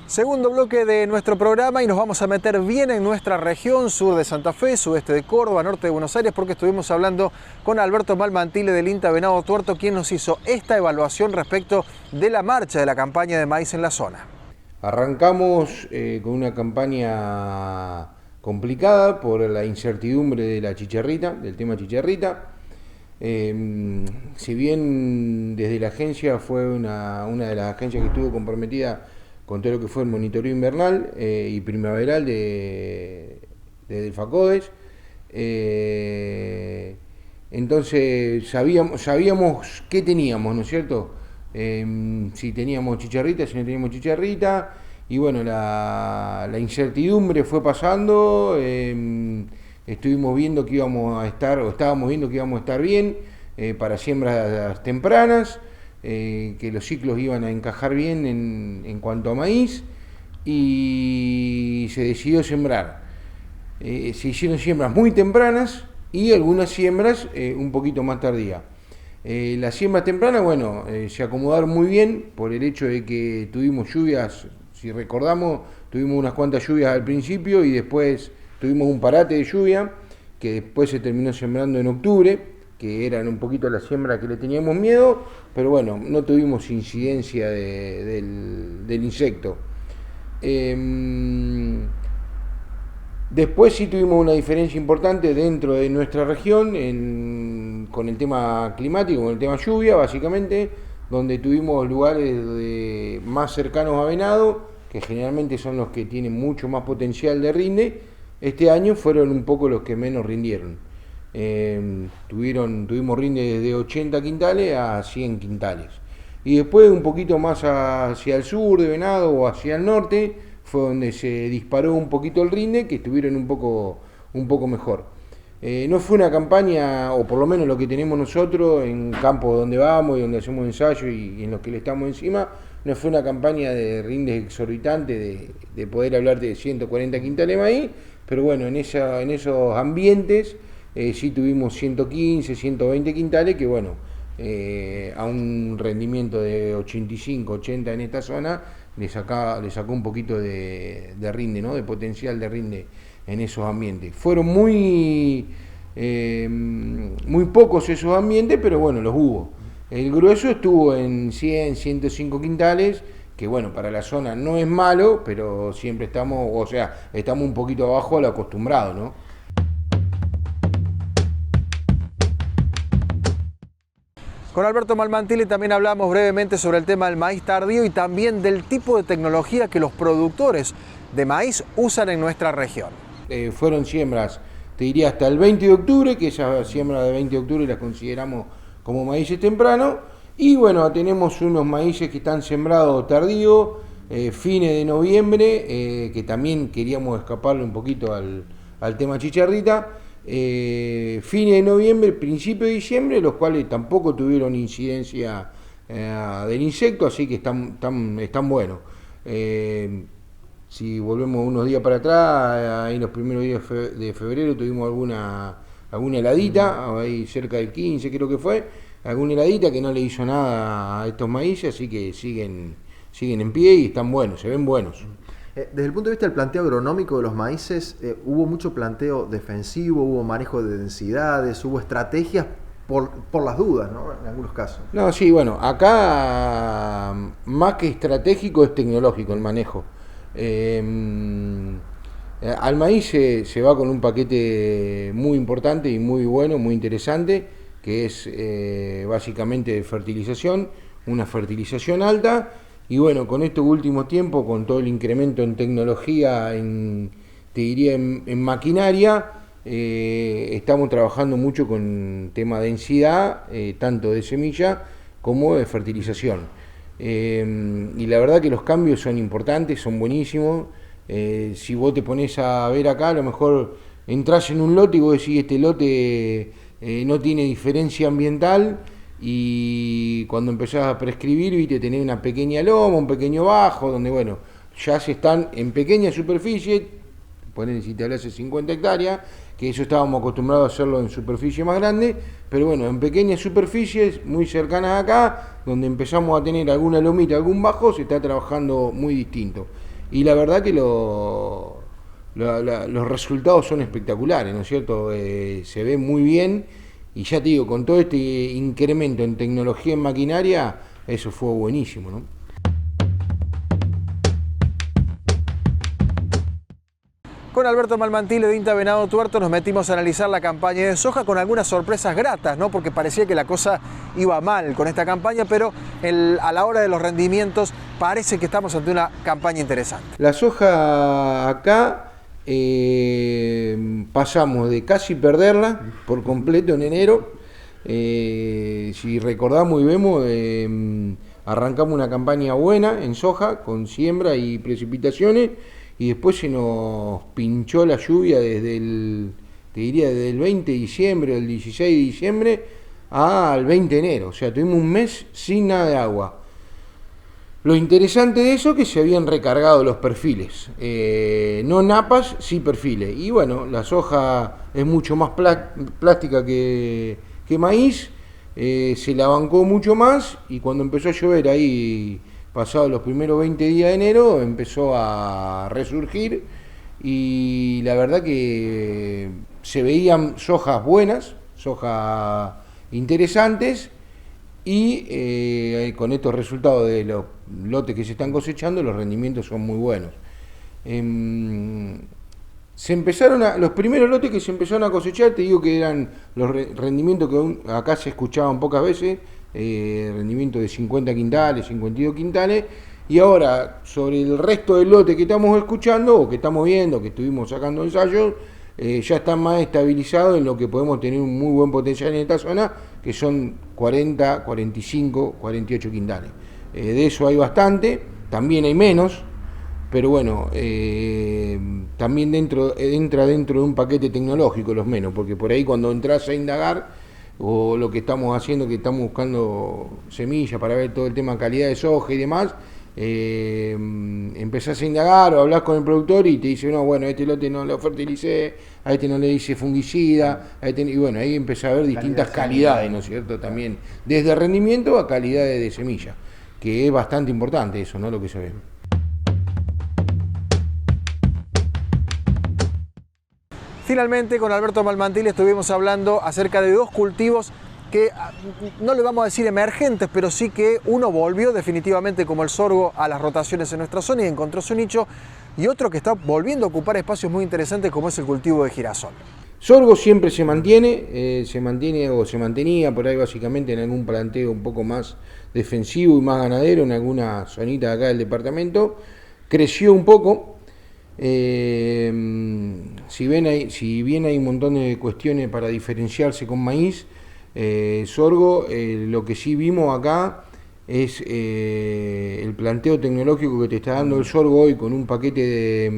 Segundo bloque de nuestro programa y nos vamos a meter bien en nuestra región, sur de Santa Fe, sudeste de Córdoba, norte de Buenos Aires, porque estuvimos hablando con Alberto Malmantile del INTA Venado Tuerto, quien nos hizo esta evaluación respecto de la marcha de la campaña de maíz en la zona. Arrancamos con una campaña complicada por la incertidumbre de la chicharrita, del tema chicharrita. Si bien desde la agencia fue una de las agencias que estuvo comprometida con todo lo que fue el monitoreo invernal y primaveral de FACODES, entonces sabíamos qué teníamos, ¿no es cierto? Si teníamos chicharrita, si no teníamos chicharrita, y bueno, la incertidumbre fue pasando. Estuvimos viendo que íbamos a estar, o estábamos viendo que íbamos a estar bien para siembras tempranas, que los ciclos iban a encajar bien en cuanto a maíz, y se decidió sembrar. Se hicieron siembras muy tempranas y algunas siembras un poquito más tardías. Las siembras tempranas, bueno, se acomodaron muy bien por el hecho de que tuvimos lluvias, si recordamos, tuvimos unas cuantas lluvias al principio y después tuvimos un parate de lluvia que después se terminó sembrando en octubre, que eran un poquito las siembras que le teníamos miedo, pero bueno, no tuvimos incidencia del insecto. Después sí tuvimos una diferencia importante dentro de nuestra región con el tema climático, con el tema lluvia, básicamente, donde tuvimos lugares más cercanos a venado, que generalmente son los que tienen mucho más potencial de rinde. Este año fueron un poco los que menos rindieron. Tuvimos rinde desde 80 quintales a 100 quintales. Y después un poquito más hacia el sur de venado o hacia el norte fue donde se disparó un poquito el rinde, que estuvieron un poco mejor. No fue una campaña, o por lo menos lo que tenemos nosotros en campos donde vamos y donde hacemos ensayos y en los que le estamos encima, no fue una campaña de rindes exorbitantes de poder hablar de 140 quintales de maíz, pero bueno, en esos ambientes sí tuvimos 115, 120 quintales, que bueno, a un rendimiento de 85, 80 en esta zona, le sacó un poquito de rinde, ¿no? De potencial de rinde en esos ambientes. Fueron muy pocos esos ambientes, pero bueno, los hubo. El grueso estuvo en 100, 105 quintales, que bueno, para la zona no es malo, pero siempre estamos un poquito abajo de lo acostumbrado, ¿no? Con Alberto Malmantile también hablamos brevemente sobre el tema del maíz tardío y también del tipo de tecnología que los productores de maíz usan en nuestra región. Fueron siembras, te diría, hasta el 20 de octubre, que esas siembras de 20 de octubre las consideramos como maíces tempranos, y bueno, tenemos unos maíces que están sembrados tardío, fines de noviembre, que también queríamos escaparle un poquito al tema chicharrita, fines de noviembre, principio de diciembre, los cuales tampoco tuvieron incidencia del insecto, así que están buenos. Si volvemos unos días para atrás, ahí los primeros días de febrero tuvimos alguna heladita, ahí cerca del 15 creo que fue, alguna heladita que no le hizo nada a estos maíces, así que siguen en pie y están buenos, se ven buenos. Desde el punto de vista del planteo agronómico de los maíces, hubo mucho planteo defensivo, hubo manejo de densidades, hubo estrategias por las dudas, ¿no? En algunos casos. No, sí, bueno, acá más que estratégico es tecnológico el manejo. Al maíz se va con un paquete muy importante y muy bueno, muy interesante, que es básicamente de fertilización, una fertilización alta. Y bueno, con estos últimos tiempos, con todo el incremento en tecnología, en maquinaria, estamos trabajando mucho con tema densidad, tanto de semilla como de fertilización. Y la verdad que los cambios son importantes, son buenísimos. Si vos te pones a ver acá, a lo mejor entras en un lote y vos decís, este lote no tiene diferencia ambiental, y cuando empezás a prescribir, viste, tenés una pequeña loma, un pequeño bajo, donde bueno, ya se están en pequeña superficie, ponen, si te hablas de 50 hectáreas, que eso estábamos acostumbrados a hacerlo en superficie más grande, pero bueno, en pequeñas superficies muy cercanas acá, donde empezamos a tener alguna lomita, algún bajo, se está trabajando muy distinto. y la verdad que los resultados son espectaculares, ¿no es cierto? Se ve muy bien, y ya te digo, con todo este incremento en tecnología en maquinaria, eso fue buenísimo, ¿no? Con Alberto Malmantile de INTA Venado Tuerto nos metimos a analizar la campaña de soja con algunas sorpresas gratas, ¿no? Porque parecía que la cosa iba mal con esta campaña, pero a la hora de los rendimientos parece que estamos ante una campaña interesante. La soja acá pasamos de casi perderla por completo en enero. Si recordamos y vemos, arrancamos una campaña buena en soja con siembra y precipitaciones, y después se nos pinchó la lluvia desde el 20 de diciembre, el 16 de diciembre al 20 de enero, o sea, tuvimos un mes sin nada de agua. Lo interesante de eso es que se habían recargado los perfiles, no napas, sí perfiles, y bueno, la soja es mucho más plástica que maíz, se la bancó mucho más, y cuando empezó a llover ahí, pasados los primeros 20 días de enero, empezó a resurgir, y la verdad que se veían sojas buenas, sojas interesantes, y con estos resultados de los lotes que se están cosechando, los rendimientos son muy buenos. Los primeros lotes que se empezaron a cosechar, te digo que eran los rendimientos que acá se escuchaban pocas veces, rendimiento de 50 quintales, 52 quintales, y ahora sobre el resto del lote que estamos escuchando, o que estamos viendo, que estuvimos sacando ensayos, ya están más estabilizados en lo que podemos tener un muy buen potencial en esta zona, que son 40, 45, 48 quintales. De eso hay bastante, también hay menos, pero bueno, también entra dentro de un paquete tecnológico los menos, porque por ahí cuando entras a indagar, o lo que estamos haciendo, que estamos buscando semillas para ver todo el tema calidad de soja y demás, empezás a indagar o hablas con el productor y te dice, no, bueno, a este lote no lo fertilicé, a este no le hice fungicida, y bueno, ahí empezás a ver distintas calidades, ¿no es cierto? También, desde rendimiento a calidad de semilla, que es bastante importante eso, ¿no? Lo que se ve. Finalmente, con Alberto Malmantile estuvimos hablando acerca de dos cultivos que no le vamos a decir emergentes, pero sí que uno volvió definitivamente como el sorgo a las rotaciones en nuestra zona y encontró su nicho, y otro que está volviendo a ocupar espacios muy interesantes como es el cultivo de girasol. Sorgo siempre se mantiene o se mantenía por ahí básicamente en algún planteo un poco más defensivo y más ganadero en alguna zonita de acá del departamento. Creció un poco. Si bien hay un montón de cuestiones para diferenciarse con maíz, sorgo, lo que sí vimos acá es el planteo tecnológico que te está dando el sorgo hoy, con un paquete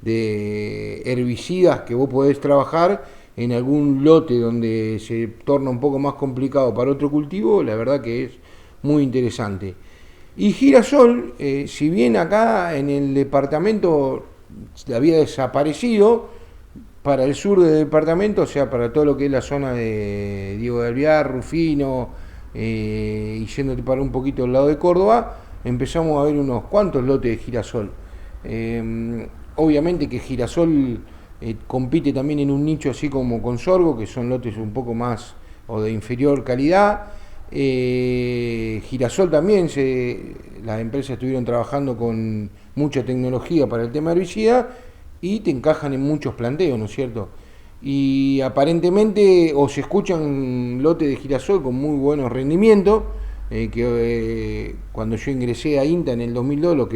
de herbicidas que vos podés trabajar en algún lote donde se torna un poco más complicado para otro cultivo. La verdad que es muy interesante. Y girasol, si bien acá en el departamento había desaparecido, para el sur del departamento, o sea, para todo lo que es la zona de Diego de Alvear, Rufino, y yéndote para un poquito al lado de Córdoba, empezamos a ver unos cuantos lotes de girasol. Obviamente que girasol compite también en un nicho así como con sorgo, que son lotes un poco más o de inferior calidad. Girasol también, las empresas estuvieron trabajando con mucha tecnología para el tema herbicida y te encajan en muchos planteos, ¿no es cierto? Y aparentemente se escuchan lotes de girasol con muy buenos rendimientos, cuando yo ingresé a INTA en el 2002 lo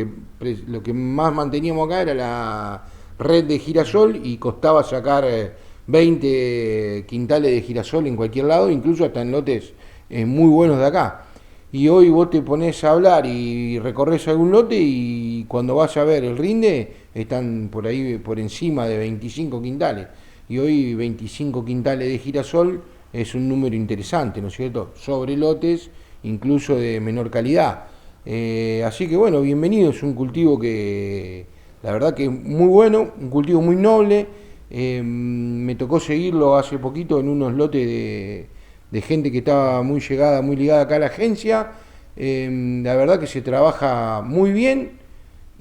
que más manteníamos acá era la red de girasol, y costaba sacar 20 quintales de girasol en cualquier lado, incluso hasta en lotes muy buenos de acá. Y hoy vos te pones a hablar y recorres algún lote, y cuando vas a ver el rinde, están por ahí por encima de 25 quintales. Y hoy 25 quintales de girasol es un número interesante, ¿no es cierto? Sobre lotes incluso de menor calidad. Así que bueno, bienvenido, es un cultivo que la verdad que es muy bueno, un cultivo muy noble. Me tocó seguirlo hace poquito en unos lotes de gente que estaba muy ligada acá a la agencia. La verdad que se trabaja muy bien,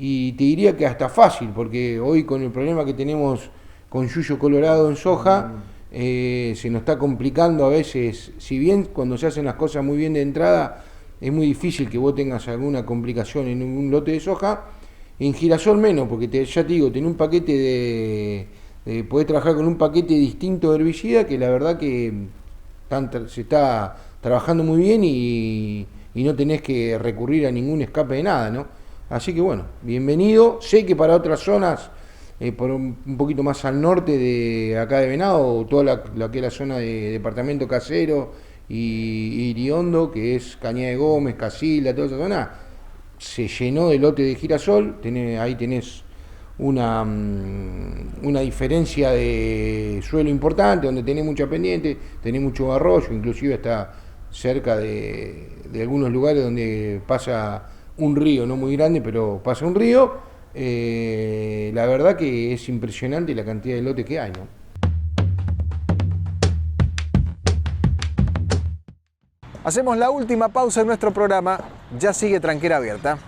y te diría que hasta fácil, porque hoy con el problema que tenemos con yuyo colorado en soja, se nos está complicando a veces, si bien cuando se hacen las cosas muy bien de entrada, es muy difícil que vos tengas alguna complicación en un lote de soja, en girasol menos, porque ya te digo, tenés un paquete podés trabajar con un paquete distinto de herbicida que la verdad que se está trabajando muy bien y no tenés que recurrir a ningún escape de nada, ¿no? Así que bueno, bienvenido. Sé que para otras zonas, por un poquito más al norte de acá de Venado, toda la que es la zona de departamento Casero y Iriondo, que es Cañada de Gómez, Casilda, toda esa zona, se llenó de lote de girasol. Ahí tenés una diferencia de suelo importante, donde tenés mucha pendiente, tenés mucho arroyo, inclusive está cerca de algunos lugares donde pasa un río, no muy grande, pero pasa un río. La verdad que es impresionante la cantidad de lotes que hay, ¿no? Hacemos la última pausa en nuestro programa, ya sigue Tranquera Abierta.